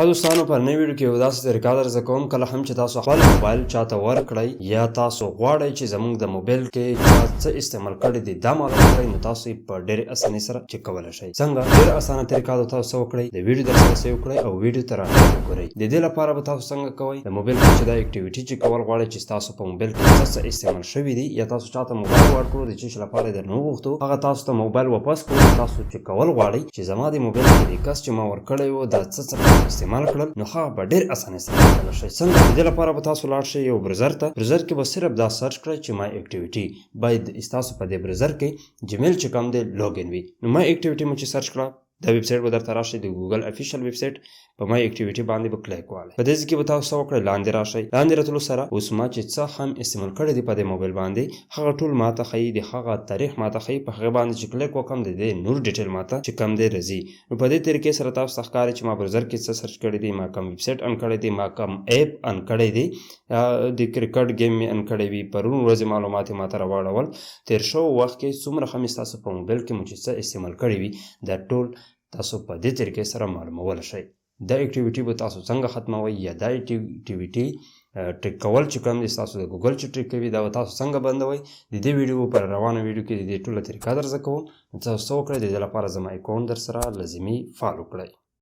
دوستانو په نوې ویډیو کې یو داسې طریقه درزده کوم کله هم چې تاسو خپل موبایل چاته ورکړئ یا تاسو غواړئ چې زموږ د موبایل کې چا څه استعمال کړی دی دا معلوم کړئ نو تاسو په ډېرې اسانۍ سره چک کولی شئ. څنګه ډېره اسانه طریقه ده تاسو وکړئ د ویډیو درسره سیو کړئ او ویډیو ته راغلی وګورئ. د دې لپاره به تاسو څنګه کوئ د موبایل کې چې دا اکټیویټي چې کول غواړئ چې تاسو په موبایل کې څه استعمال شوي دي یا تاسو چاته موبایل ورکړو د چې لپاره درنه وغوښتو هغه تاسو ته موبایل واپس کړو تاسو چې کول غواړئ چې زما د موبایل کې د کس چې ما ورکړی و دا څه استعمال کړل نو هغه په ډېر اسانۍ سره کولی شئ. څنګه د دې لپاره به تاسو لاړ شئ یو برزر ته برزر کې به صرف دا سرچ کړئ چې مای اکټیویټي باید ستاسو په دې برزر کې جمیل چې کوم دی لوګین وي نو مای اکټیویټي مو چې سرچ کړه دا ویب سایټ به درته راشي د ګوګل افیشل ویب سایټ په مای اکټیویټي باندې به کلیک والئ. په دې ځای کې به تاسو وکړئ لاندې راشئ. لاندې راتلو سره اوس ما چې څه هم استعمال کړی دی په دې موبایل باندې هغه ټول ماته ښیي د هغه تاریخ ماته ښیي په هغې باندې چې کلیک وکړم د دې نور ډیټیل ماته چې کم دی راځي. نو په دې طریقې سره تاسو ته ښکاري چې ما برزر کې څه سرچ کړی دی ما کوم ویب سایټ ان کړی دی ما کوم ایپ ان کړی دی د کرکټ گیم مې ان کړی وي پرون ورځې معلومات یې ماته راواړول تېر شوی وخت کې څومره هم ستاسو په موبایل کې مو چې څه استعمال کړی وي دا ټول تاسو په دې طریقې سره معلومولی شئ. دا اکټیویټي به تاسو څنګه ختموئ یا دا اکټیویټي ټریک کول چې کوم دی ستاسو د ګوګل چې ټریک کوي دا به تاسو څنګه بندوئ د دې ویډیو پر روانه ویډیو کې د دې ټوله طریقه درزده کوم. تاسو څه وکړئ د دې لپاره زما اکاونټ در سره لازمي فالو کړئ.